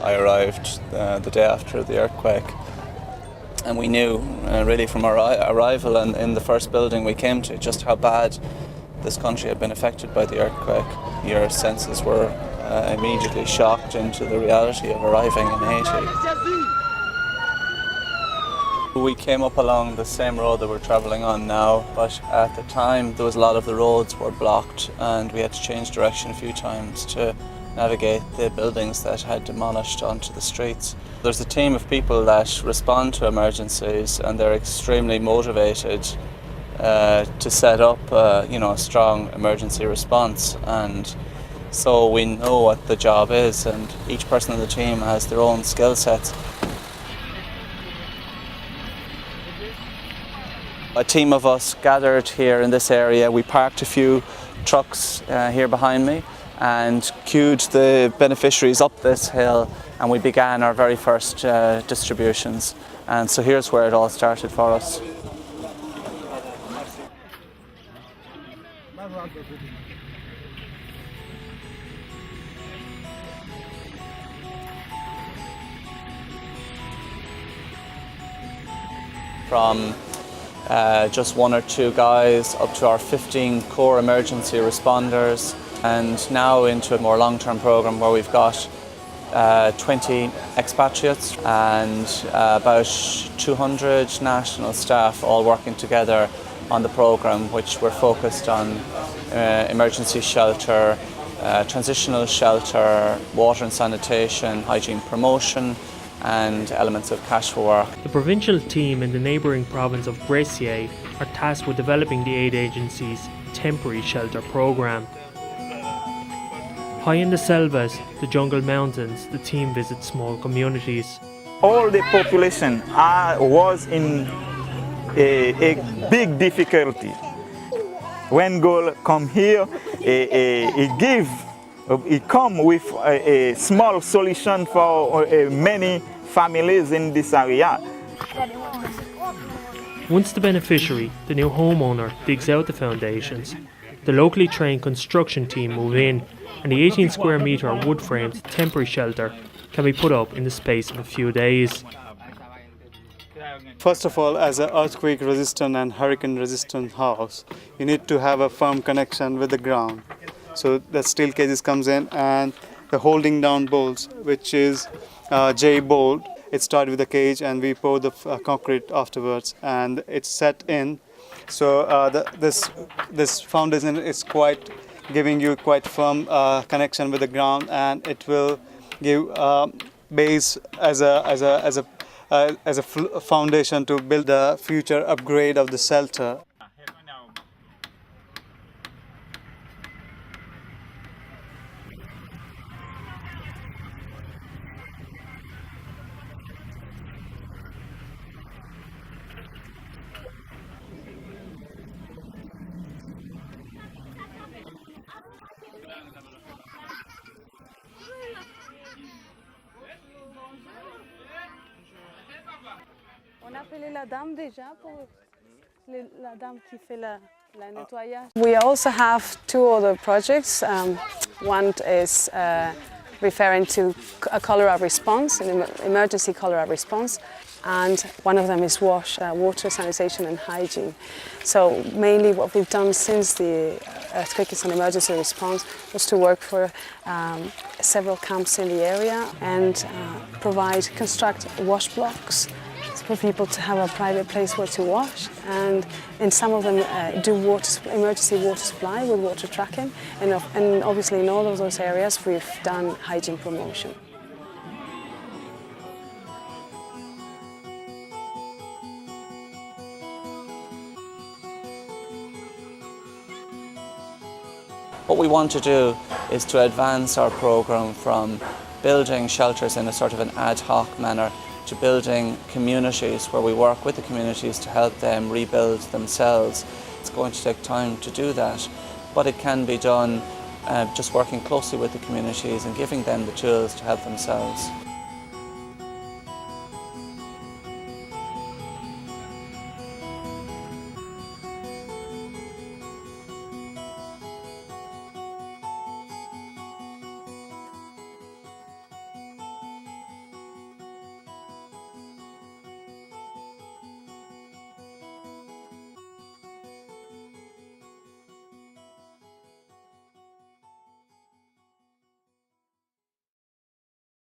I arrived the day after the earthquake, and we knew really from our arrival and in the first building we came to just how bad this country had been affected by the earthquake. Your senses were immediately shocked into the reality of arriving in Haiti. We came up along the same road that we're travelling on now, but at the time there was a lot of the roads were blocked and we had to change direction a few times to navigate the buildings that had demolished onto the streets. There's a team of people that respond to emergencies and they're extremely motivated to set up a strong emergency response, and so we know what the job is and each person on the team has their own skill sets. A team of us gathered here in this area. We parked a few trucks here behind me and queued the beneficiaries up this hill, and we began our very first distributions. And so here's where it all started for us. From just one or two guys up to our 15 core emergency responders, and now into a more long-term program where we've got 20 expatriates and about 200 national staff all working together on the program, which we're focused on emergency shelter, transitional shelter, water and sanitation, hygiene promotion, and elements of cash for work. The provincial team in the neighbouring province of Brescia are tasked with developing the aid agency's temporary shelter programme. High in the selvas, the jungle mountains, the team visits small communities. All the population was in a big difficulty. When girl come here, he come with a small solution for many families in this area. Once the beneficiary, the new homeowner, digs out the foundations, the locally trained construction team move in, and the 18 square metre wood-framed temporary shelter can be put up in the space of a few days. First of all, as an earthquake-resistant and hurricane-resistant house, you need to have a firm connection with the ground. So the steel cages comes in, and the holding down bolts, which is J bolt. It starts with the cage, and we pour the concrete afterwards, and it's set in. So this foundation is giving you quite firm connection with the ground, and it will give base as a foundation to build the future upgrade of the shelter. On a appelé la dame déjà pour la dame qui fait la nettoyage. We also have two other projects. One is referring to a cholera response, an emergency cholera response, and one of them is water, sanitation and hygiene. So mainly what we've done since the earthquake is an emergency response was to work for several camps in the area and construct wash blocks for people to have a private place where to wash, and in some of them do emergency water supply with water tracking, and obviously in all of those areas we've done hygiene promotion. What we want to do is to advance our programme from building shelters in a sort of an ad hoc manner to building communities where we work with the communities to help them rebuild themselves. It's going to take time to do that, but it can be done just working closely with the communities and giving them the tools to help themselves.